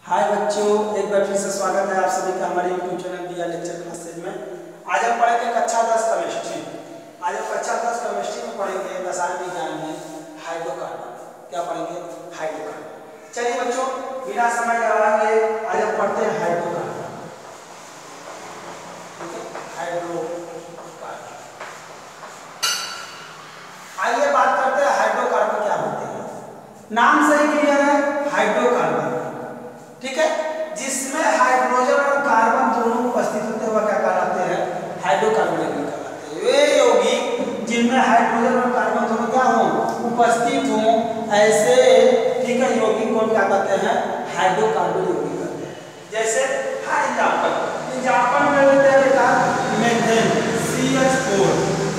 हाय बच्चों, एक बार फिर से स्वागत है आप सभी का हमारे YouTube चैनल दिया लेक्चर क्लासेज में। आज हम पढ़ेंगे कक्षा 10 केमिस्ट्री। आज हम कक्षा 10 केमिस्ट्री में पढ़ेंगे रसायन विज्ञान में हाइड्रोकार्बन। क्या पढ़ेंगे? हाइड्रोकार्बन। चलिए बच्चों, बिना समय गवाए आज हम पढ़ते हैं हाइड्रोकार्बन। हाइड्रोकार्बन, आइए बात करते हैं हाइड्रोकार्बन क्या होते हैं। नाम से ही क्लियर है, हाइड्रोकार्बन, ठीक है। जिसमें हाइड्रोजन और कार्बन दोनों उपस्थित होते हुए क्या कहलाते हैं? हाइड्रोकार्बन कहलाते हैं। वे यौगिक जिनमें हाइड्रोजन और कार्बन दोनों क्या हो, उपस्थित हो, ऐसे ठीक है यौगिक को क्या कहते हैं? हाइड्रोकार्बन यौगिक कहते हैं। जैसे हर एग्जांपल में लेते हैं बेटा मीथेन CH4,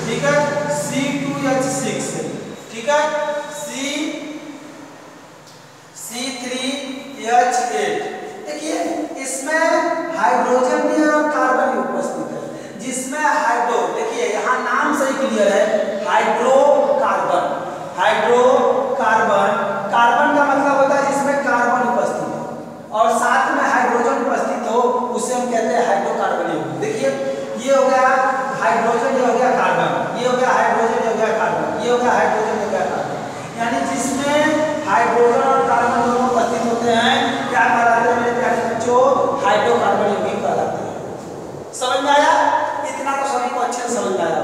ठीक है, C2H6, ठीक है, C3H8। देखिए इसमें हाइड्रोजन भी है और कार्बन भी उपस्थित है। जिसमें हाइड्रो, देखिए यहाँ नाम से ही क्लियर है, हाइड्रोकार्बन। हाइड्रोकार्बन, कार्बन का मतलब होता है जिसमें कार्बन उपस्थित हो और साथ में हाइड्रोजन उपस्थित हो, उसे हम कहते हैं हाइड्रोकार्बन यौगिक। देखिए ये हो गया हाइड्रोजन, ये हो गया कार्बन, ये हो गया हाइड्रोजन, ये हो गया कार्बन, ये हो गया हाइड्रोजन, ये हो गया कार्बन। यानी जिसमें हाइड्रोजन और कार्बन दोनों उपस्थित होते हैं क्या कहलाते हैं मेरे प्यारे बच्चों? हाइड्रोकार्बन यौगिक कहलाते हैं। समझ में आया? इतना तो सभी को अच्छे से समझ में आया।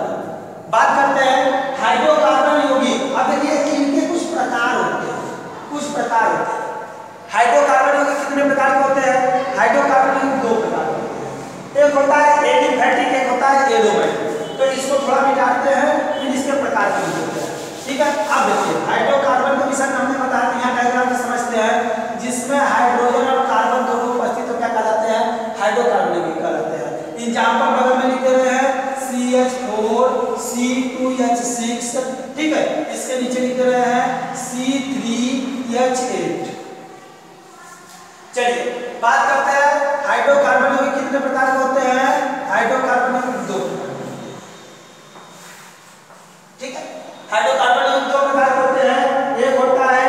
बात करते हैं हाइड्रोकार्बन यौगिक। अब देखिए इनके कुछ प्रकार होते हैं, कुछ प्रकार होते हैं। हाइड्रोकार्बन यौगिक कितने प्रकार के होते हैं? हाइड्रोकार्बन यौगिक दो प्रकार के होते हैं। एक होता है एलिफैटिक, एक होता है एरोमेटिक। तो इसको थोड़ा मिटाते हैं, फिर इसके प्रकार के होते हैं, ठीक है। अब देखिए हाइड्रोकार्बन के विषय में हमने बताया, यहाँ डायग्राम से समझते हैं। जिसमें हाइड्रोजन और कार्बन दोनों उपस्थित हो क्या कहलाते हैं? हाइड्रोकार्बन यौगिक कहलाते हैं। एग्जांपल बगल में लिखे हुए हैं CH4, C2H6, ठीक है। इसके नीचे लिखे हुए हैं C3H8। चलिए बात करते हैं हाइड्रोकार्बन यौगिक कितने प्रकार के होते हैं? हाइड्रोकार्बन यौगिक दो प्रकार, ठीक है। हाइड्रोकार्बन यौगिक दो प्रकार के होते हैं। एक होता है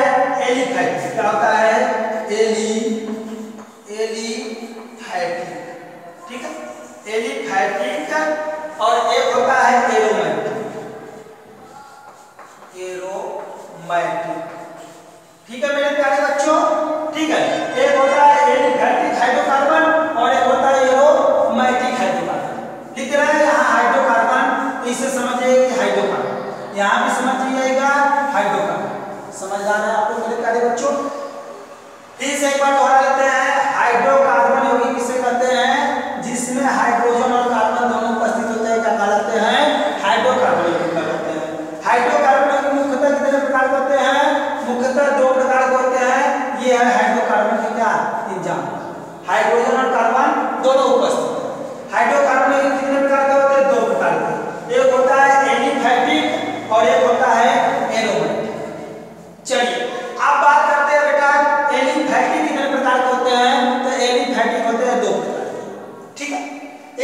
एलिफैटिक। क्या होता है? एलिफैटिक, ठीक है, एलिफैटिक। और एक होता है एरोमेटिक, एरोमेटिक, ठीक है मेरे प्यारे बच्चों, ठीक है। एक होता है एलिफैटिक हाइड्रोकार्बन और एक होता है एरोमेटिक हाइड्रोकार्बन। लिख रहे हैं यहाँ हाइड्रोकार्बन, तो इसे समझिए कि हाइड्रोकार्बन, यहाँ भी समझिएगा हाइड्रोकार्बन। समझदार है आप लोग मेरे प्यारे बच्चों। फिर से एक बार दोहरा लेते हैं, हाइड्रोकार्बन यौगिक किसे कहते हैं? जिसमें हाइड्रोजन और कार्बन दोनों उपस्थित होते हैं क्या कहलाते हैं? हाइड्रोकार्बन यौगिक कहलाते हैं। हाइड्रोकार्बन यौगिक मुख्यतः कितने प्रकार के होते हैं? मुख्यतः दो प्रकार के होते हैं। ये है हाइड्रोकार्बन के क्या एग्जांपल, हाइड्रोजन और कार्बन दोनों उपस्थित है। हाइड्रोकार्बन यौगिक कितने प्रकार के होते हैं? दो प्रकार के। एक होता है एलिफैटिक और एक होता है एरोमेटिक। चलिए अब बात करते हैं बेटा एलिफैटिक कितने प्रकार के होते हैं? तो एलिफैटिक होते हैं दो प्रकार के, ठीक है।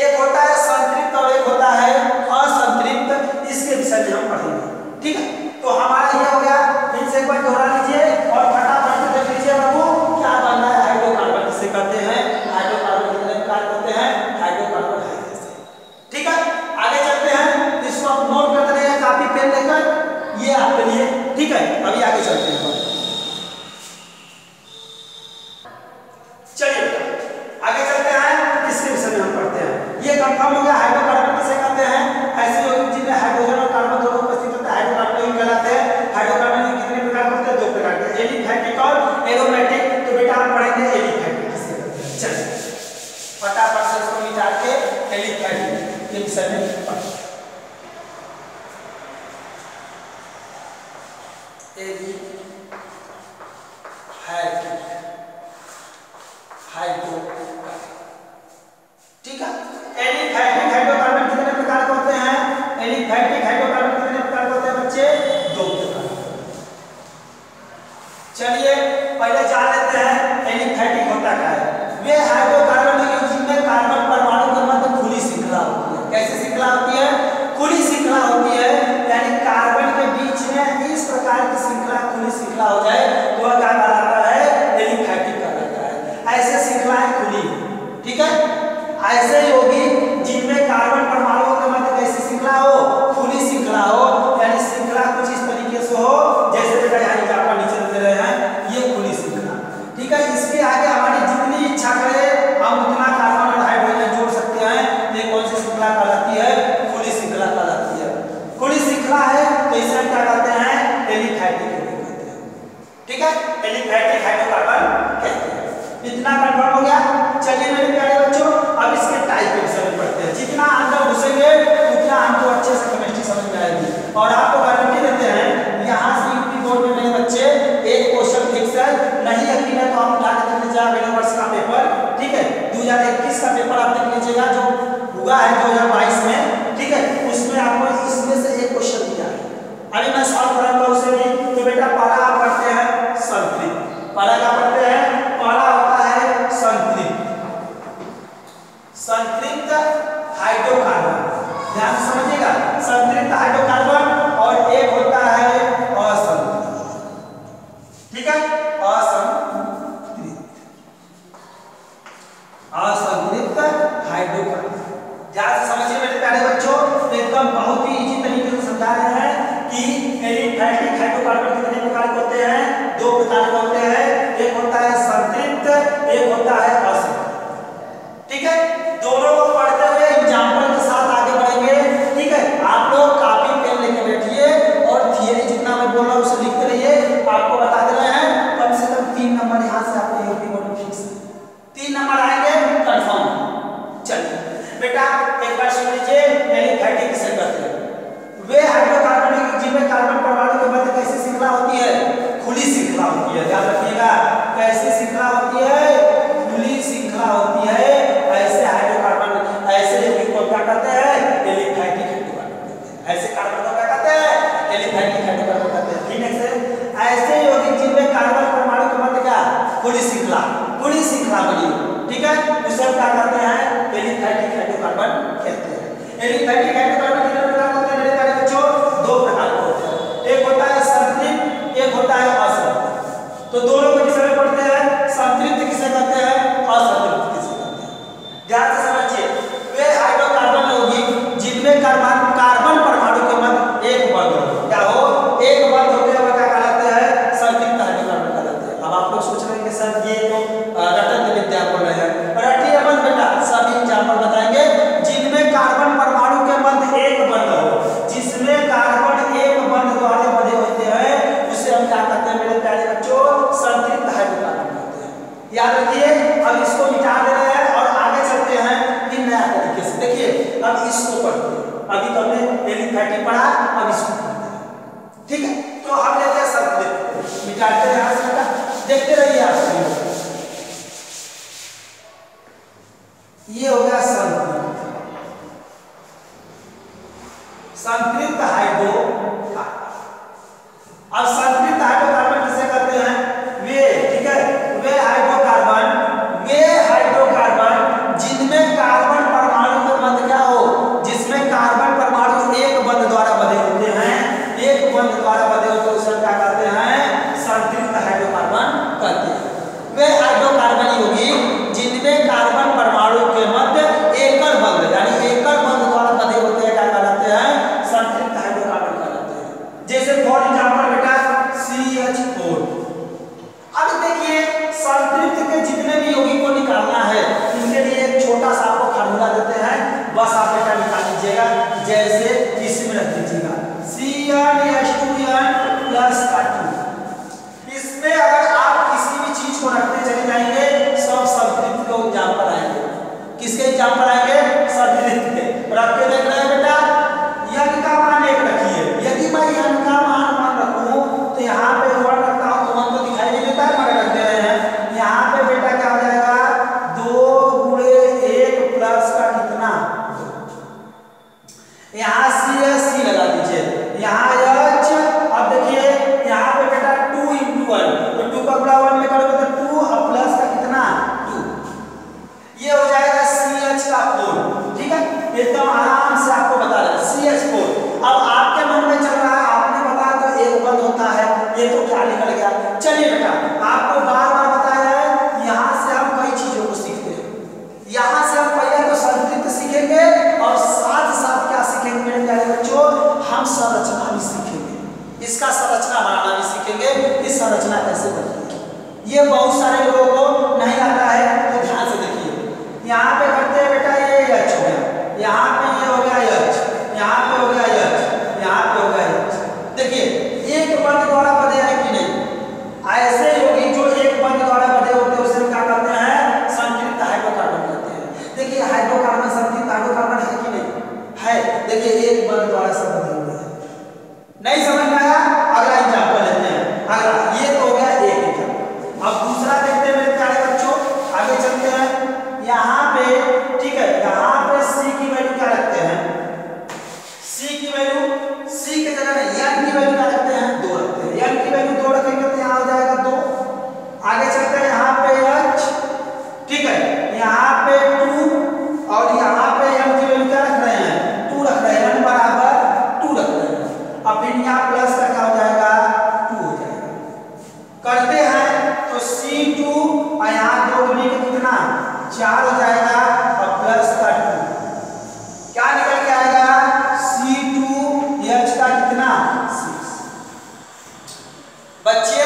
एक होता है संतृप्त और एक होता है असंतृप्त। इसके विषय में हम पढ़ेंगे, ठीक है। तो हमारा ये हो गया, फिर से एक बार दोहरा लीजिए और फटाफट से देख लीजिए बाबू क्या बनना है। हाइड्रोकार्बन किसे कहते हैं? हाइड्रोकार्बन कितने प्रकार के होते हैं? हाइड्रोकार्बन है ऐसे, ठीक है। आगे चलते हैं, इसको आप नोट करते रहिए कापी पेन लेकर, ये आपके लिए, ठीक है। अभी आगे चलते हैं, चलिए आगे चलते हैं, इसके विषय में हम पढ़ते हैं। ये कंफर्म हो गया हाइड्रोकार्बन किसे कहते हैं? ऐसे यौगिक जिनमें हाइड्रोजन और कार्बन दोनों उपस्थित होते हैं हाइड्रोकार्बन यौगिक कहलाते हैं। हाइड्रोकार्बन यौगिक कितने प्रकार के होते हैं? दो प्रकार के, एलिफैटिक और एरोमेटिक। तो बेटा हम पढ़ेंगे एलिफैटिक किसे कहते हैं। चलिए फटाफट से इसको मिटा के एलिफैटिक के विषय में पढ़ते हैं। हाइड्रोकार्बन, ठीक है। एलिफैटिक हाइड्रोकार्बन कितने प्रकार के होते हैं? एलिफैटिक हाइड्रोकार्बन कितने प्रकार के होते हैं बच्चे? दो प्रकार। चलिए पहले जान लेते हैं एलिफैटिक होता क्या है। वे हाइड्रोकार्बन यौगिक जिनमें कार्बन परमाणु के मध्य खुली श्रृंखला होती है। कैसी श्रृंखला होती है? खुली श्रृंखला होती है। यानी कार्बन के बीच में इस प्रकार की श्रृंखला, खुली श्रृंखला हो जाए तो वह क्या कहलाता है? एलिफैटिक कहलाता है। ऐसे एलिफैटिक हाइड्रोकार्बन कहते हैं। इतना कंफर्म हो गया। चलिए मेरे प्यारे बच्चों, अब इसके टाइप के विषय में पढ़ते हैं। जितना अंदर घुसेंगे उतना हमको अच्छे से केमिस्ट्री समझ में आएगी। और आपको गारंटी देते हैं यहाँ से यूपी बोर्ड में मेरे बच्चे एक क्वेश्चन फिक्स है, नहीं यकीन है तो आप उठा के देख लीजिएगा अगले वर्ष का पेपर, ठीक है 2021 का पेपर आप देख लीजिएगा जो हुआ है 2022 में, ठीक है उसमें आपको इसमें से एक क्वेश्चन दिया है। अभी मैं सॉल्व करूंगा उसे भी। तो बेटा पहला आप पढ़ते हैं संतृप्त। पहला क्या पढ़ते हैं? पहला होता है संतृप्त। संतृप्त हाइड्रोकार्बन, ध्यान से समझिएगा, संतृप्त हाइड्रोकार्बन और एक होता है असंतृप्त, ठीक है असंतृप्त हाइड्रोकार्बन। ध्यान से समझिए मेरे प्यारे बच्चों, एकदम बहुत ही इजी तरीके से समझा रहे हैं कि एलिफैटिक हाइड्रोकार्बन कितने प्रकार के होते हैं? 2 प्रकार के होते हैं, एक होता है संतृप्त, एक होता है असंतृप्त, ठीक है। दोनों को पढ़ते हुए एग्जांपल के साथ आगे बढ़ेंगे, ठीक है। आप लोग कॉपी पेन लेके बैठिए और थियरी जितना मैं बोल रहा हूं उसे लिखते रहिए। आपको बता दे रहे हैं कम से कम 3 नंबर यहां से आपके यूपी बोर्ड में फिक्स है, 3 नंबर आएंगे कंफर्म। चलिए बेटा एक बार सुन लीजिए, एलिफैटिक किसे कहते हैं? वे हाइड्रोकार्बन जिनमें कार्बन परमाणु के मध्य कैसी श्रृंखला होती है? खुली श्रृंखला होती है। ध्यान रखिएगा, कैसी श्रृंखला होती है? खुली श्रृंखला होती है। ऐसे हाइड्रोकार्बन, ऐसे यौगिक को क्या कहते हैं? एलिफैटिक हाइड्रोकार्बन कहते हैं। ऐसे कार्बन को क्या कहते हैं? एलिफैटिक हाइड्रोकार्बन कहते हैं, ठीक है। ऐसे यौगिक जिनमें कार्बन परमाणु के मध्य क्या खुली श्रृंखला बनी, ठीक है, उसे क्या कहते हैं? एलिफैटिक हाइड्रोकार्बन कहते हैं। एलिफैटिक हाइड्रोकार्बन कितने प्रकार के होते हैं मेरे प्यारे बच्चों? 2 प्रकार के होते हैं, एक होता है संतृप्त, एक होता है असंतृप्त। तो दोनों को किसे पढ़ते हैं? संतृप्त किसे कहते हैं, असंतृप्त किसे कहते हैं? ध्यान से समझिए, वे हाइड्रोकार्बन यौगिक जिनमें कार्बन परमाणु के मध्य एक बंध हो, क्या हो? एक बंध होते हैं, क्या कहलाते हैं? संतृप्त हाइड्रोकार्बन कहलाते हैं। अब आप लोग सोच रहे हैं कि सर ये तो रटन विद्या बोल रहे हैं, रटिए मत बेटा, सभी एग्जांपल बताएंगे। जिनमें कार्बन परमाणु के मध्य एक बंध हो, जिसमें कार्बन एक बंध द्वारा बंधे होते हैं, उसे हम क्या कहते हैं मेरे प्यारे बच्चों? संतृप्त हाइड्रोकार्बन कहते हैं। याद रखिए, अब इसको मिटा दे रहे हैं और आगे चलते हैं इन नया तरीके से। देखिए अब इसको पढ़ते हैं, अभी तो हमने एलिफैटिक पढ़ा, अब इसको पढ़ते हैं, ठीक है। तो हम लेते हैं संतृप्त, मिटाते हैं यहां से बेटा, देखते रहिए आप। ये हो गया संतृप्त हाइड्रोकार्बन। अब संतृप्त हाइड्रोकार्बन किसे कहते हैं? वे, ठीक है, वे हाइड्रोकार्बन जिनमें कार्बन परमाणु के मध्य क्या हो? जिसमें कार्बन परमाणु एक बंध द्वारा बंधे होते हैं, एक बंध द्वारा बंधे होते हैं, उसे क्या कहते हैं? संतृप्त हाइड्रोकार्बन कहते हैं। वे हाइड्रोकार्बन यौगिक जिनमें कार्बन परमाणु के मध्य एकल बंध यानी एकल बंध द्वारा बंधे होते हैं, क्या कहलाते हैं? संतृप्त हाइड्रोकार्बन कहलाते हैं। जैसे फॉर एग्जांपल बेटा CH4। अब देखिए संतृप्त के जितने भी यौगिक को निकालना है, इनके लिए एक छोटा सा आपको फार्मूला देते हैं, बस आप बेटा निकाल लीजिएगा। जैसे इसमें रख दीजिएगा CnH2n + H2। इसमें अगर आप किसी भी चीज को रखते चले जाएंगे, सब संतृप्त के एग्जांपल आएंगे। किसके एग्जांपल आएंगे? संतृप्त के। रख के देख रहे हैं बेटा, n का मान 1 रखिए। यदि मैं n का मान रखूं तो यहाँ पे 1 रखता हूं तो 1 तो दिखाई नहीं देता है, मगर रख दे रहे हैं। यहाँ पे बेटा क्या हो जाएगा? 2 × 1 प्लस का कितना? 2। यहाँ C लगा दीजिए, यहाँ H। अब देखिए यहाँ पे बेटा 2 × 1, तो 2 का गुणा 1 में करोगे तो 2 और प्लस का कितना? 2। ये हो जाएगा CH का 4, ठीक है। एकदम आराम से आपको बता रहे CH4। अब आपके मन में चल रहा है, आपने बताया तो एक बंद होता है, ये तो क्या निकल गया? चलिए बेटा आपको बार-बार बताया है, यहाँ से हम कई चीजों को सीखते हैं। यहाँ से हम पहले तो संतृप्त सीखेंगे और साथ साथ क्या सीखेंगे मेरे प्यारे बच्चों? हम संरचना भी सीखेंगे, इसका संरचना बनाना भी सीखेंगे, इस संरचना कैसे बनती है। ये बहुत सारे लोगों को नहीं आता है, तो ध्यान से देखिए। यहाँ पे करते हैं बेटा, ये H हो गया, यहाँ पे ये हो गया H, यहाँ पे हो गया H, यहाँ पे हो गया H। देखिए एक बंध द्वारा बंधे है कि नहीं? ऐसे तो C2 और यहाँ 2 दूनी के कितना 4 हो जाएगा और प्लस का 2 क्या निकल के आएगा C2H का कितना 6। बच्चे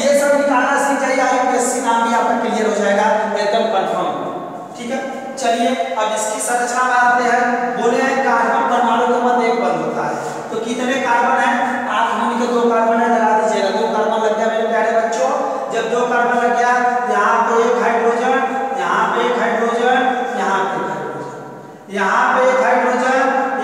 ये सब निकालना सीख जाइए, आईयूपीएससी नाम भी आपका क्लियर हो जाएगा एकदम कंफर्म। ठीक है, चलिए अब इसकी संरचना में आते हैं। बोले हैं कार्बन परमाणु के मध्य एक बंध होता है, तो कितने कार्बन है 8 दूनी के 2 कार्बन है, लगा दीजिएगा 2 कार्बन लग गया मेरे प्यारे बच्चों। जब 2 कार्बन लग गया यहाँ पे एक हाइड्रोजन, यहाँ पे एक हाइड्रोजन, यहाँ पे एक हाइड्रोजन, यहाँ पे एक हाइड्रोजन,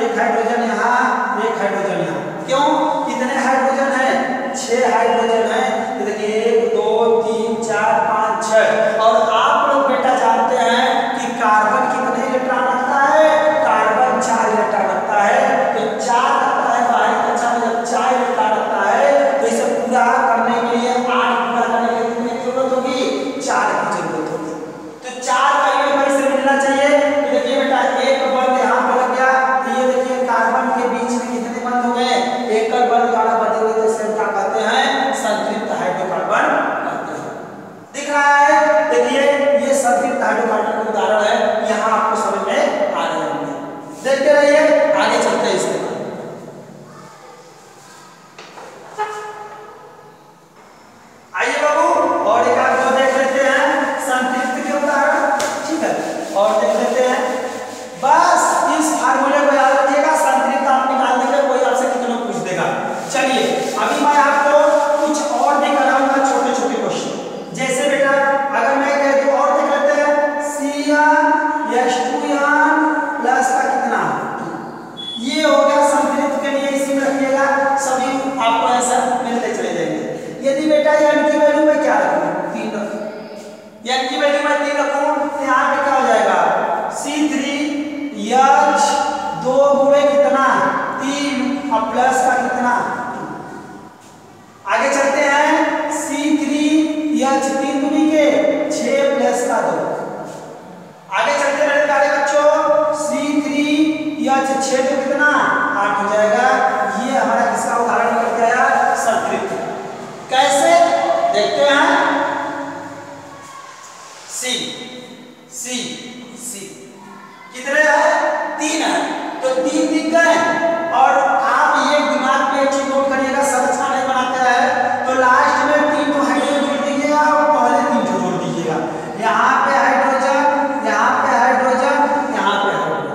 एक हाइड्रोजन यहाँ, एक हाइड्रोजन यहाँ। क्यों कितने हाइड्रोजन है 6 हाइड्रोजन है। देखिए 1 2 3 4 5 6। और आप लोग बेटा जानते हैं कि कार्बन कितने इलेक्ट्रॉन रखता है, कार्बन 4 इलेक्ट्रॉन रखता है। तो 4 रखता है बाहरी कक्षा में, जब 4 इलेक्ट्रॉन रखता है तो इसे पूरा करने के लिए 8 पूरा करने के लिए कितने की जरूरत होगी 4 की जरूरत होगी। तो 4 का इलेक्ट्रॉन इसे मिलना चाहिए। तो देखिए बेटा एक बंध यहाँ पर लग गया, तो ये देखिए कार्बन के बीच में कितने बंध हो गए, एकल बंध द्वारा बंधे हुए, तो इसे क्या कहते हैं संतृप्त हाइड्रोकार्बन कहते हैं। दिख रहा है, देखिए ये संतृप्त हाइड्रोकार्बन का उदाहरण है, यहाँ आपको समझ में आ रहे होंगे। देखते रहिए, आगे चलते हैं इसके बाद। आइए बाबू और एक आध देख लेते हैं संतृप्त के उदाहरण। ठीक है, और देख लेते हैं। बस इस फार्मूले को याद रखिएगा, संतृप्त आप निकाल देंगे, कोई आपसे कितना पूछ देगा। चलिए अभी मैं आपको कुछ और भी कराऊंगा, छोटे छोटे क्वेश्चन। जैसे बेटा अगर मैं कह दूं और देख लेते हैं CnH2n प्लस का कितना, ये हो गया संतृप्त के लिए, इसी में रखिएगा, सभी आपको ऐसा मिलते चले जाएंगे। यदि बेटा n की वैल्यू में क्या रखूं 3 रखूं, n की वैल्यू में 3 रखूं तो यहाँ पे क्या हो जाएगा C3H 2 गुणे कितना 3 और प्लस का कितना 2। आगे चलते हैं C3H 3 दूनी के 6 प्लस का 2। आगे चलते हैं मेरे प्यारे बच्चों, C3H 6 तो कितना 8 हो जाएगा। ये हमारा किसका उदाहरण निकल गया संतृप्त। कैसे देखते हैं, C कितने हैं 3 है, तो 3 दिख गए। और आप ये दिमाग में एक चीज नोट करिएगा, संरचना नहीं बनाते हैं तो लास्ट में 3 तो हाइड्रोजन जोड़ दीजिएगा और पहले 3 तो जोड़ दीजिएगा। यहाँ पे हाइड्रोजन, यहाँ पे हाइड्रोजन, यहाँ पे हाइड्रोजन,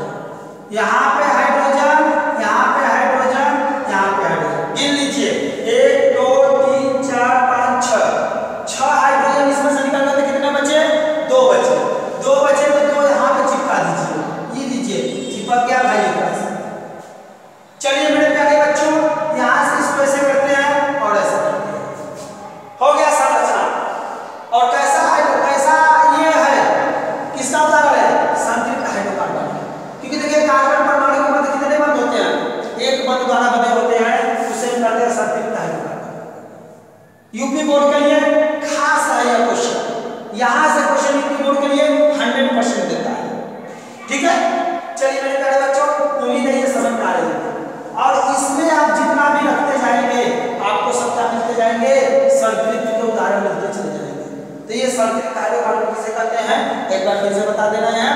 यहाँ पे हाइड्रोजन, यहाँ पे हाइड्रोजन, यहाँ पे हाइड्रोजन। गिन लीजिए 1 2 3 4 5 6 हाइड्रोजन इसमें से निकल गए, कितने बचे 2 बचे। 2 बचे तो 2 यहाँ पे चिपका दीजिए, ये लीजिए चिपक गया भाई एक पास। चलिए मेरे प्यारे बच्चों, यहाँ से इसको ऐसे करते हैं और ऐसे करते हैं, हो गया संरचना। और कैसा ये है, किसका उदाहरण है संतृप्त हाइड्रोकार्बन। क्योंकि देखिए कार्बन परमाणु के मध्य कितने बंध होते हैं, एक बंध द्वारा बंधे होते हैं, उसे कहते हैं संतृप्त हाइड्रोकार्बन। यूपी बोर्ड के लिए खास है यह क्वेश्चन, यहाँ से क्वेश्चन यूपी बोर्ड के लिए 100% देता है। ठीक है, चलिए मेरे प्यारे बच्चों, उम्मीद है ये समझ में आ रही है। और इसमें आप जितना भी रखते जाएंगे आपको सबका मिलते जाएंगे, संतृप्त के उदाहरण मिलते चले जाएंगे। तो ये संतृप्त हाइड्रोकार्बन किसे कहते हैं, एक बार फिर से बता देना है।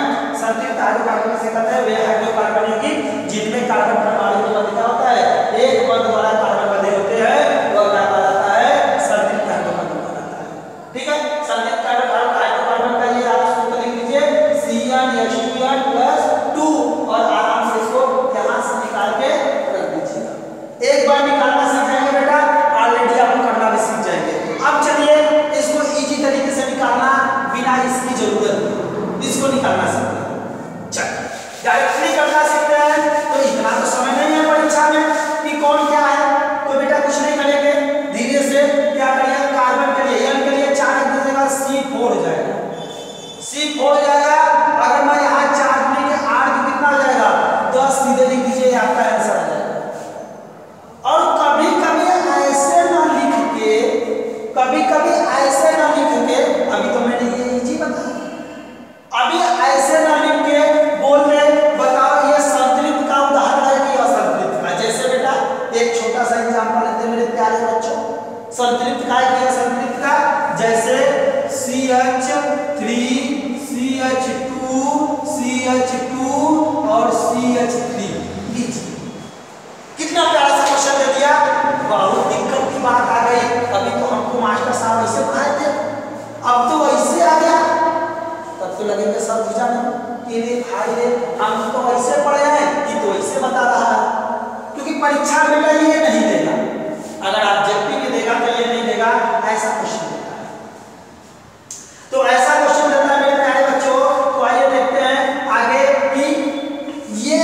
संतृप्त हाइड्रोकार्बन किसे कहते हैं, वे हाइड्रोकार्बन की जिनमें कार्बन परमाणु के मध्य क्या होता है, एक बंध द्वारा कार्बन बंधे होते हैं, वह क्या कहा जाता है संतृप्त हाइड्रोकार्बन कहा जाता है। ठीक है, संतृप्त हाइड्रोकार्बन का ये आप सूत्र लिख लीजिए CnH2n प्लस 2 और आराम से इसको यहाँ से निकाल के रख दीजिएगा। एक बार निकालना सीख जाएंगे बेटा, ऑलरेडी आप करना भी सीख जाएंगे। अब चलिए इसको इजी तरीके से निकालना, बिना इसकी जरूरत इसको निकालना सीखते हैं। चल डायरेक्टली करना सीखते हैं, तो इतना तो समय नहीं है परीक्षा में कि कौन क्या है, तो बेटा कुछ नहीं करेंगे, धीरे से क्या करिए, कार्बन के लिए n के लिए 4 रख दीजिएगा, C4 हो जाएगा, C4 हो जाएगा। अगर मैं यहाँ 4 दूनी के 8 तो कितना हो जाएगा 10, सीधे लिख दीजिए, आपका आंसर आ जाएगा। और कभी कभी ऐसे ना लिख के, कभी कभी ऐसे ना लिख के, अभी तो मैंने ये इजी बताया, अभी ऐसे ना लिख के बोल दे बताओ ये संतृप्त का उदाहरण है कि असंतृप्त का। जैसे बेटा एक छोटा सा एग्जांपल लेते हैं मेरे प्यारे बच्चों, संतृप्त का है कि असंतृप्त का। जैसे CH3 CH2 CH2 और CH3। कितना प्यारा सा क्वेश्चन दे दिया। बहुत दिक्कत की बात आ गई। अभी तो हमको मास्टर साहब ऐसे पढ़ाए थे, अब तो ऐसे आ गया। तब तो लगेगा सर बुझा नहीं कि भाई रे हम तो ऐसे पढ़े हैं, ये तो ऐसे बता रहा है। क्योंकि परीक्षा में ये नहीं देगा, अगर आप जेपी में देगा तो ये नहीं देगा, ऐसा क्वेश्चन देता है। तो ऐसा क्वेश्चन देता है मेरे प्यारे बच्चों। तो आइए देखते हैं आगे कि ये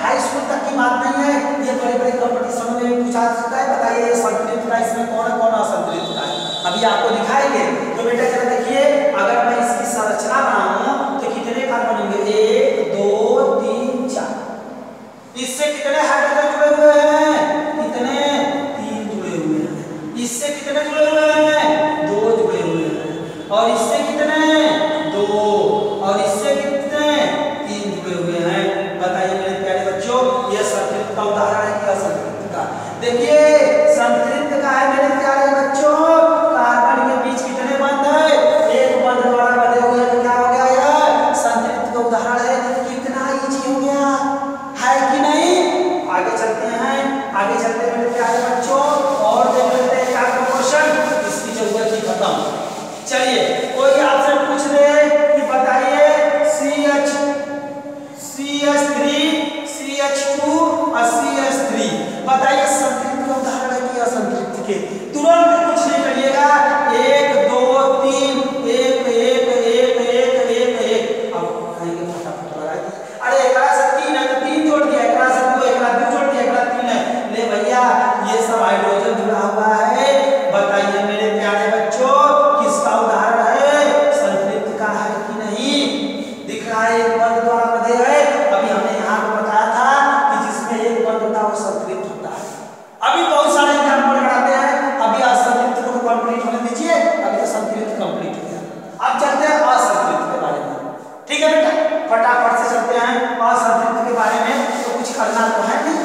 हाई स्कूल तक की बात नहीं है, ये बड़े बड़े कंपटीशन में भी पूछा सकता है। बताइए ये संतुलित का इसमें कौन कौन असंतुलित का है, अभी आपको दिखाएंगे। तो बेटा जरा देखिए, अगर मैं इसकी संरचना बनाऊं तो कितने कार्बन होंगे, 1 2 3 4। इससे कितने हाइड्रोजन जुड़े हुए हैं, कितने 3 जुड़े हुए हैं। इससे कितने जुड़े हुए हैं, 2 जुड़े हुए हैं। और इससे कितने 2, और इससे कितने 3 जुड़े हुए हैं। बताइए मेरे प्यारे बच्चों, ये संतुलित का उदाहरण है कि असंतुलित का। देखिए संतुलित का है मेरे प्यारे बच्चों, कार्बन के बीच कितने बंध है, एक बंध द्वारा बंधे हुए, तो क्या हो गया, यह संतुलित का उदाहरण है। कितना इजी हो गया है कि नहीं। आगे चलते हैं, आगे चलते हैं मेरे प्यारे बच्चों, और देख लेते हैं क्या क्वेश्चन, इसकी जरूरत ही खत्म। चलिए कोई आपसे पूछ ले कि बताइए CH3 CH2 और CH3, बताइए संतुलित का उदाहरण है कि असंतुलित के। तुरंत कुछ नहीं करिएगा, 1 2 3 1 1 1 1 1 1। अब कहेंगे फटाफट लगा दी, अरे एकरा से 3 है तो 3 जोड़ दिया, एकरा से 2, एकरा 2 जोड़ दिया, एकरा 3 है। ले भैया ये सब हाइड्रोजन जुड़ा हुआ है। बताइए मेरे प्यारे बच्चों, किसका उदाहरण है, संतुलित का है कि नहीं। दिख रहा है एक बंध द्वारा बंधे है। अभी हमने यहाँ पे बताया था कि जिसमें एक बंध होता है वो संतुलित होता है। अभी बहुत सारे एग्जाम्पल कराते हैं, अभी असंतुलित को कंप्लीट होने दीजिए, अभी तो संतुलित कंप्लीट हो गया। अब चलते हैं असंतुलित के बारे में, ठीक है बेटा, फटाफट से चलते हैं असंतुलित के बारे में। तो कुछ करना तो है नहीं,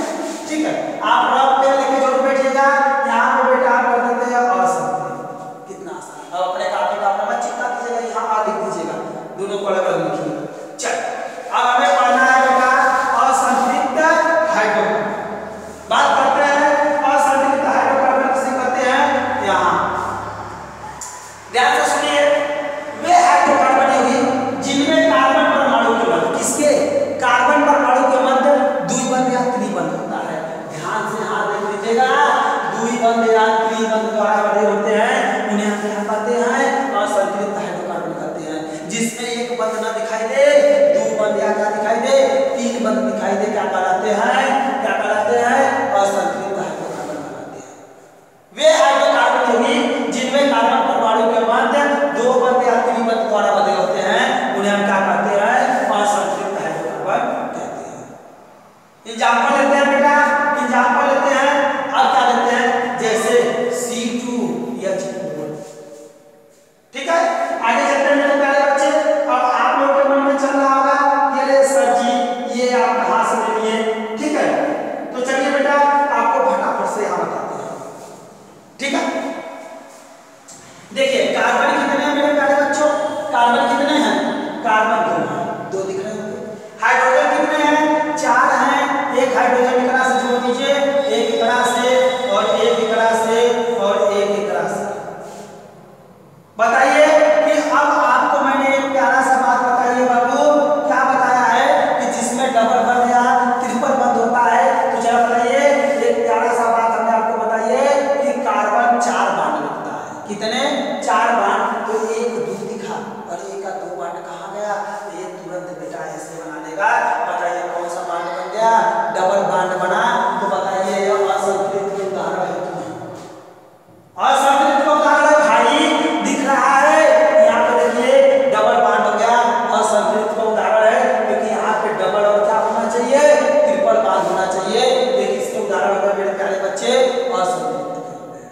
ठीक है। आप रफ पेन लेके जरूर बैठिएगा, यहाँ पे बेटा आप कर देते हैं असंतुलित, कितना आसान। अब अपने कापी का अपना चिपका दीजिएगा, यहाँ लिख दीजिएगा, दोनों को अलग अलग लिखिएगा। चल अब हमें पढ़ना है बेटा असंतुलित हाइड्रोकार्बन। बात करते हैं असंतुलित हाइड्रोकार्बन किसे कहते हैं। यहाँ ध्यान से सुनिए, वे हाइड्रोकार्बन होगी जिनमें कार्बन परमाणु के मध्य, किसके, कार्बन परमाणु के मध्य द्विबंध या त्रिबंध होता है। ध्यान से यहाँ देख लीजिएगा, द्विबंध या त्रिबंध द्वारा बने होते हैं, उन्हें हम क्या कहते हैं, असंतुलित हाइड्रोकार्बन कहते हैं। जिसमें एक बंध ना दिखाई दे, 2 बंध या क्या दिखाई दे, 3 बंध दिखाई दे, क्या कहलाते हैं, क्या कहलाते हैं, असंतुलित हाइड्रोकार्बन कहलाते हैं। वे हाइड्रोकार्बन होगी जिनमें कार्बन परमाणु के मध्य 2 बंध या त्रिबंध द्वारा बने होते हैं, उन्हें हम क्या कहते हैं, असंतुलित हाइड्रोकार्बन कहते हैं। एग्जाम्पल लेते हैं बेटा, एग्जाम्पल लेते हैं। अब क्या लेते हैं, जैसे C2H4, ठीक है। आगे चलते हैं मेरे प्यारे बच्चे। अब आप लोगों के मन में चल रहा होगा कि अरे सर जी ये आप कहाँ से ले लिए, ठीक है। तो चलिए बेटा आपको फटाफट से यहाँ बताते हैं, ठीक है। देखिए कार्बन कितने हैं मेरे प्यारे बच्चों, कार्बन कितने हैं, कार्बन 2 हैं, 2 दिख रहे होंगे। हाइड्रोजन कितने हैं, 4 हैं। एक हाइड्रोजन एकरा से जोड़ दीजिए, एक एकरा से और एक एकरा से और एक एकरा से। बताइए कि अब आपको मैंने एक प्यारा सा बात बताइए बाबू, क्या बताया है कि जिसमें डबल बंध या ट्रिपल बंध होता है। तो चलो बताइए, एक प्यारा सा बात हमने आपको बताइए कि कार्बन 4 बांड रखता है। कितने, 4 बांड। तो 1 2 दिखा और 1 का 2 बांड कहाँ गया, ये तुरंत बेटा ऐसे बना देगा। बताइए कौन सा बांड बन गया, डबल बांड बना। तो बताइए यह असंतुलित के उदाहरण है, असंतुलित का उदाहरण है भाई, दिख रहा है यहाँ पे देखिए डबल बांड हो गया, असंतुलित का उदाहरण है। क्योंकि यहाँ पे डबल और क्या होना चाहिए, ट्रिपल बांड होना चाहिए। देखिए इसके उदाहरण होगा मेरे प्यारे बच्चे असंतुलित के होते हैं।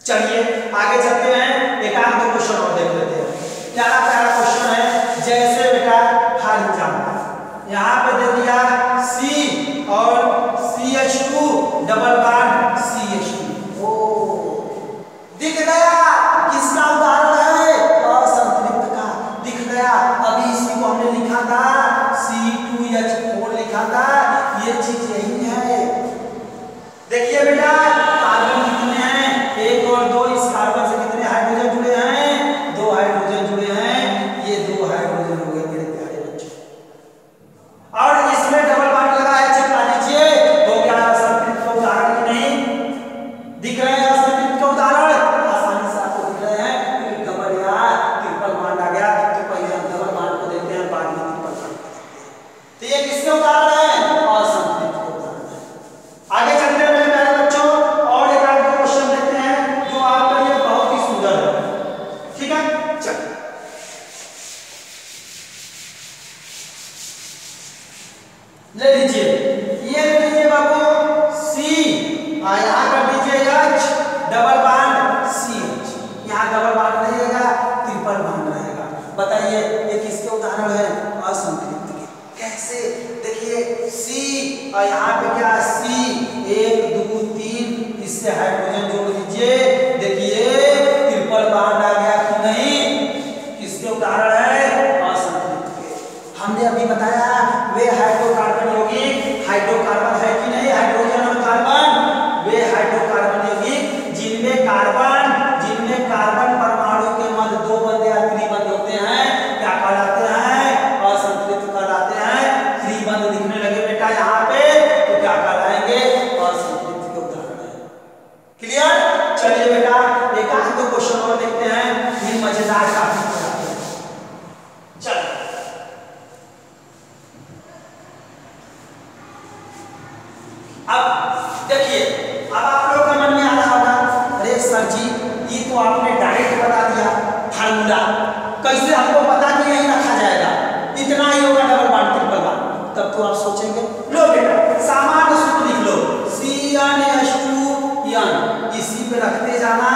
चलिए आगे चलते हैं, एक आध 2 क्वेश्चन और देख लेते हैं। प्यारा प्यारा क्वेश्चन है, जैसे बेटा फॉर एग्जाम्पल यहाँ पे दे दिया C और CH2 डबल बांड CH2, दिख गया किसका उदाहरण है, चल ले लीजिए, ये ले लीजिए बाबू सी और यहाँ कर दीजिए H डबल बॉन्ड CH, यहाँ डबल बॉन्ड नहीं रहेगा, ट्रिपल बॉन्ड रहेगा। बताइए ये किसके उदाहरण है? असंतृप्त के। कैसे? देखिए C और यहाँ पे क्या C 1 2 3 इससे हाइड्रोजन जोड़ दीजिए, देखिए ट्रिपल बॉन्ड आ गया कि नहीं? किसके उदाहरण है? असंतृप्त के। हमने अभी बताया वे हाइड्रोकार्बन यौगिक, हाइड्रोकार्बन है कि नहीं? हाइड्रोजन और कार्बन, वे हाइड्रोकार्बन यौगिक जिनमें कार्बन परमाणु के मध्य दो बंद या त्रिबंध होते हैं, क्या कहलाते हैं? असंतृप्त कहलाते हैं। त्रिबंध दिखने लगे बेटा यहाँ पे तो क्या कहलाएंगे? असंतृप्त के उदाहरण है। क्लियर? चलिए बेटा एक आध दो क्वेश्चन और देखते हैं, फिर मजेदार काफी हो जाते हैं। चलो अब देखिए, अब आप लोग के मन में आ रहा होगा, अरे सर जी ये तो आपने डायरेक्ट बता दिया फार्मूला, कैसे हमको पता कि यही रखा जाएगा, इतना ही होगा डबल बॉन्ड ट्रिपल बॉन्ड। तब तो आप सोचेंगे, लो बेटा सामान्य सूत्र लिख लो CnH2n, इसी पे रखते जाना,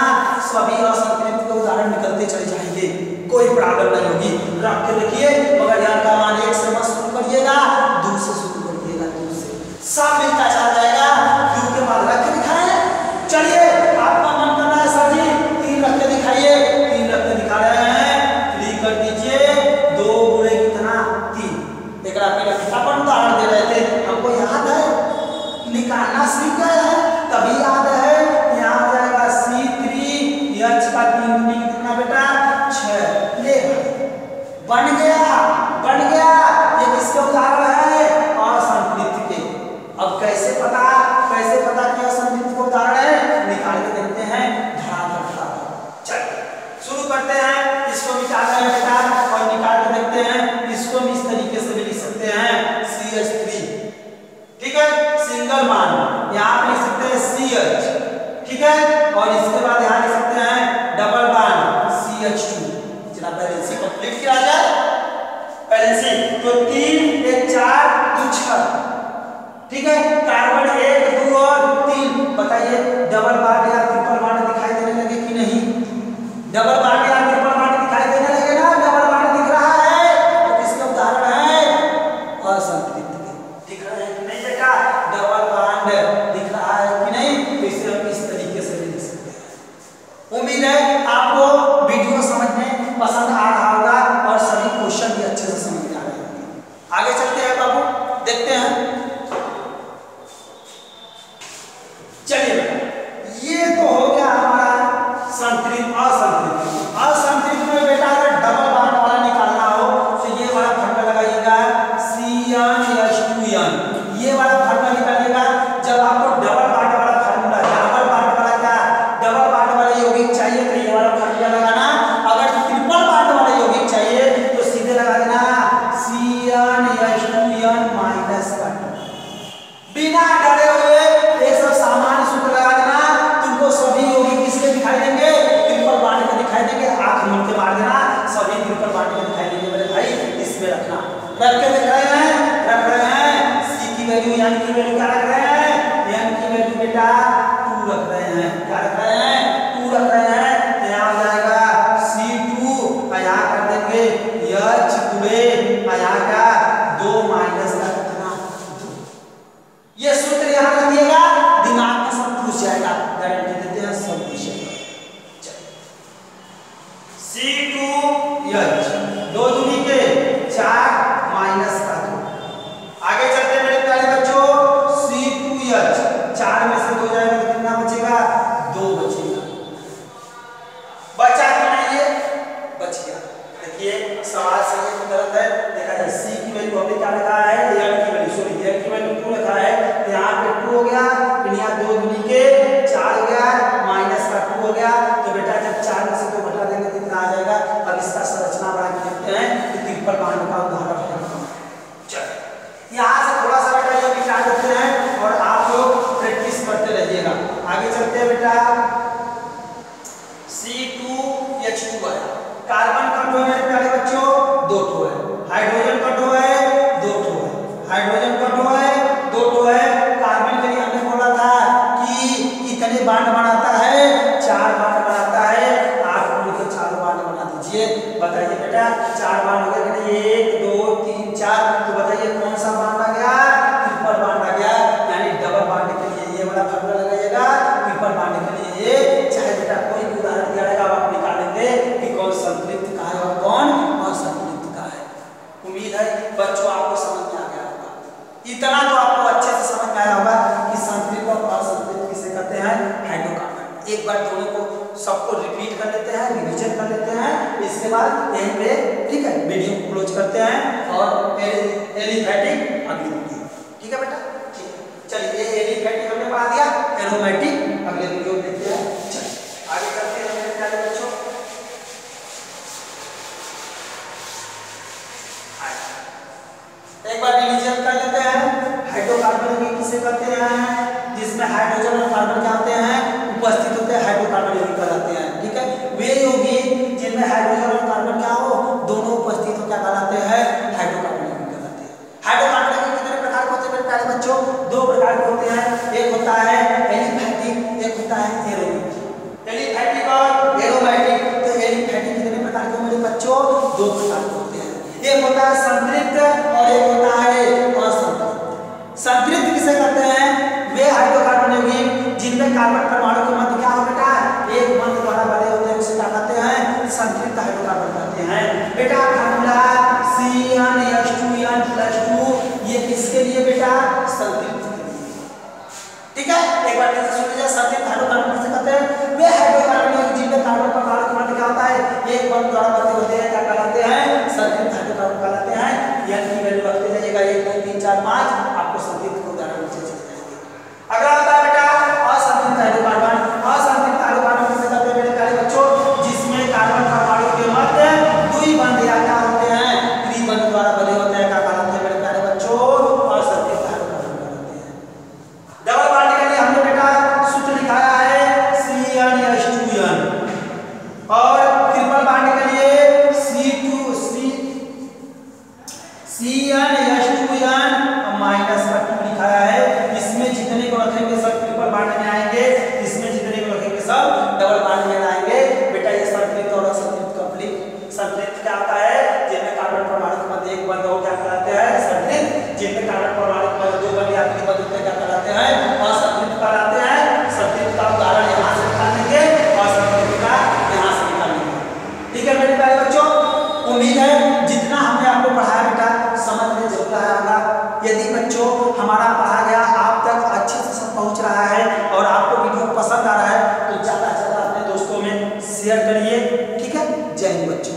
सभी असंतृप्त के उदाहरण निकलते चले जाएंगे, कोई प्रॉब्लम नहीं होगी। रख के देखिए, मगर यहाँ का मान 1 से मत शुरू करिएगा, 2 से शुरू करिएगा, 2 से सब मिलता चला जाएगा। 2 के बाद रख के दिखाएं। चलिए आपका मन करना है सर जी 3 रख के दिखाइए, 3 रख के दिखा रहे हैं, 3 कर दीजिए, 2 गुणे कितना 3। एक अपन उदाहरण दे रहे थे, हमको याद है निकालना सीख गए हैं, तभी याद है। यहाँ आ जाएगा C3H का 3 गुणे कितना बेटा 6। ले बन गया, ये किसके उदाहरण है? असंतृप्त के। अब कैसे पता कि असंतृप्त का उदाहरण है? निकाल के देखते हैं, धड़ा। चलिए शुरू करते हैं, इसको मिटा रहे हैं बेटा और निकाल के देखते हैं। इसको हम इस तरीके से भी लिख सकते हैं CH3, ठीक है, सिंगल बॉन्ड, यहाँ पे लिख सकते हैं CH, ठीक है, और इसके बाद यहाँ लिख सकते हैं डबल बॉन्ड CH2। चला बैलेंसिंग कंप्लीट किया जाए, बैलेंसिंग तो 3 1 4 2 6, ठीक है, कार्बन 1 2 और 3। बताइए डबल बॉन्ड या ट्रिपल बॉन्ड दिखाई देने लगे कि नहीं? डबल बॉन्ड या ट्रिपल बॉन्ड दिखाई देने लगे ना? डबल बॉन्ड दिख रहा है तो किसका उदाहरण है? असंतृप्त के। दिख रहा है कि नहीं बेटा? डबल बॉन्ड दिख रहा है कि नहीं? तो इसे हम इस तरीके से भी लिख सकते हैं। उम्मीद है आपको वीडियो समझने पसंद आ रहा होगा और सभी क्वेश्चन भी अच्छे से समझ में आ रहे होंगे। आगे चलते हैं बाबू, देखते हैं। चलिए ये तो हो गया हमारा संतृप्त असंतृप्त में बेटा अगर डबल बॉन्ड वाला निकालना हो तो ये वाला फॉर्मूला लगाइएगा CnH2n, ये वाला फॉर्मूला निकालिएगा। जब आपको डबल बॉन्ड वाला फॉर्मूला, डबल बॉन्ड वाला क्या, डबल बॉन्ड वाला यौगिक चाहिए तो ये वाला फॉर्मूला लगाना। अगर ट्रिपल बॉन्ड वाला यौगिक चाहिए तो सीधे लगा देना CnH2n माइनस का, बिना डरे हुए ये सब सामान्य सूत्र लगा देना। तुमको सभी यौगिक किसके दिखाई देंगे? ट्रिपल बॉन्ड के दिखाई देंगे। आंख मूंद के मार देना, सभी ट्रिपल बॉन्ड के दिखाई देंगे मेरे भाई। इसमें रखना, रख के देख रहे हैं C की वैल्यू, N की वैल्यू क्या रख रहे हैं? N की वैल्यू बेटा 2 रख रहे हैं। क्या रख रहे हैं? 2 रख रहे हैं। तो यहाँ आ जाएगा C2 और यहाँ कर देंगे H गुणे और यहाँ का 2 माइनस का कितना 2। ये सूत्र यहाँ रखिएगा, दिमाग में सब पूछ जाएगा, गारंटी देते हैं सब पूछ जाएगा। C2H 2 दूनी के 4 माइनस का 2। आगे चलते हैं मेरे प्यारे बच्चों, C2H 4 में से 2 जाएगा तो कितना बचेगा? 2 बचेगा। बचा कि नहीं? ये बच गया। देखिए सवाल सही है गलत है देखा जाए। C की वैल्यू हमने क्या लिखा है? N की वैल्यू, सॉरी N की वैल्यू 2 लिखा है, यहाँ पे 2 हो गया, फिर यहाँ 2 दूनी के 4 हो गया, माइनस का 2 हो गया। तो बेटा जब 4 में से 2 घटा देंगे तो कितना आ जाएगा? अब इसका संरचना बना के देखते हैं कि ट्रिपल बॉन्ड का उदाहरण है। चलिए यहाँ से थोड़ा सा बेटा ये मिटा देते हैं और आप लोग प्रैक्टिस करते रहिएगा। आगे चलते हैं बेटा, C2H2 आया, लीजिए, बताइए बेटा 4 बांड हो गए कि नहीं, 1 2 3 4। तो बताइए कौन सा बांड आ गया, ट्रिपल बांड आ गया, यानी डबल बांड के लिए ये वाला फार्मूला लगाइएगा, ट्रिपल बांड के लिए ये। चाहे बेटा कोई भी उदाहरण दिया रहेगा आप निकालेंगे कि कौन संतृप्त का है और कौन असंतृप्त का है। उम्मीद है बच्चों आपको समझ में आ गया होगा, इतना तो आपको अच्छे से समझ में आया होगा कि संतृप्त और असंतृप्त किसे कहते हैं, हाइड्रोकार्बन। एक बार दोनों को सबको रिपीट कर लेते हैं, रिवीजन कर लेते हैं, इसके बाद यहीं पे ठीक है वीडियो को क्लोज करते हैं और एलिफैटिक अगली वीडियो। ठीक है बेटा, ठीक है, चलिए ये एलिफैटिक हमने पढ़ा दिया, एरोमेटिक अगले वीडियो में देखते हैं। चलिए आगे चलते हैं मेरे प्यारे बच्चों। एक बार रिवीजन कर लेते हैं, हाइड्रोकार्बन यौगिक किसे कहते हैं, जिसमें हाइड्रोजन और कार्बन क्या होते हैं, उपस्थित होते हैं, हाइड्रोकार्बन यौगिक कहलाते हैं। ठीक है, वे यौगिक जिनमें हाइड्रोजन और कार्बन क्या हो, दोनों उपस्थित हो क्या कहलाते हैं, हाइड्रोकार्बन यौगिक कहलाते हैं। हाइड्रोकार्बन यौगिक कितने प्रकार के होते हैं मेरे प्यारे बच्चों, 2 प्रकार के होते हैं, एक होता है एलिफैटिक, एक होता है एरोमेटिक। एलिफैटिक और एरोमेटिक, तो एलिफैटिक कितने प्रकार के मेरे बच्चों, 2 प्रकार के होते हैं, एक होता है संतृप्त और एक होता है असंतृप्त। संतृप्त किसे कहते हैं, वे हाइड्रोकार्बन यौगिक जिनमें कार्बन परमाणु के मध्य क्या हो बेटा, एक बंध द्वारा बने होते हैं, उसे क्या कहते हैं, संतृप्त हाइड्रोकार्बन कहते हैं। बेटा फार्मूला CnH2n+2 ये किसके लिए बेटा, संतृप्त के लिए। ठीक है, एक बार फिर सुन लीजिए, संतृप्त हाइड्रोकार्बन किसे कहते हैं, वे हाइड्रोकार्बन यौगिक जिनमें कार्बन परमाणु के मध्य क्या होता है, एक बंध द्वारा बने होते हैं, क्या कहलाते हैं, संतृप्त हाइड्रोकार्बन कहलाते हैं। n की वैल्यू रखते जाइएगा 1 2 3 4 5, आपको संतृप्त के उदाहरण नीचे चले जाएंगे। अगला आता है बेटा असंतृप्त हाइड्रोकार्बन। असंतृप्त हाइड्रोकार्बन किसे कहते हैं मेरे प्यारे बच्चों, जिसमें कार्बन परमाणु के मध्य द्विबंध या क्या होते हैं, त्रिबंध द्वारा बने होते हैं, क्या कहलाते हैं मेरे प्यारे बच्चों, असंतृप्त हाइड्रोकार्बन कहलाते हैं। डबल बॉन्ड के लिए हमने बेटा सूत्र लिखाया है CnH2n और ट्रिपल बॉन्ड के लिए CnH2n -2 लिखाया है। इसमें जितने को रखेंगे सब ट्रिपल बॉन्ड में आएंगे, इसमें जितने को रखेंगे सब डबल बॉन्ड में आएंगे। बेटा ये संतृप्त और असंतृप्त कंप्लीट। संतृप्त क्या होता है, जिनमें कार्बन परमाणु के मध्य एक बंध हो क्या कहलाते हैं, संतृप्त। जिनमें कार्बन परमाणु के मध्य 2 बंध या 3 बंध होते हैं क्या कहलाते हैं, असंतृप्त कहलाते हैं। संतृप्त का उदाहरण यहाँ से निकाल लेंगे, असंतृप्त का यहाँ से निकाल लेंगे। ठीक है मेरे प्यारे बच्चों, उम्मीद है जितना हमने आपको पढ़ाया बेटा समझ में जरूर आया होगा। यदि बच्चों हमारा पढ़ा गया आप तक अच्छे से सब पहुंच रहा है और आपको वीडियो पसंद आ रहा है तो ज़्यादा से ज़्यादा अपने दोस्तों में शेयर करिए। ठीक है, जय हिंद बच्चों।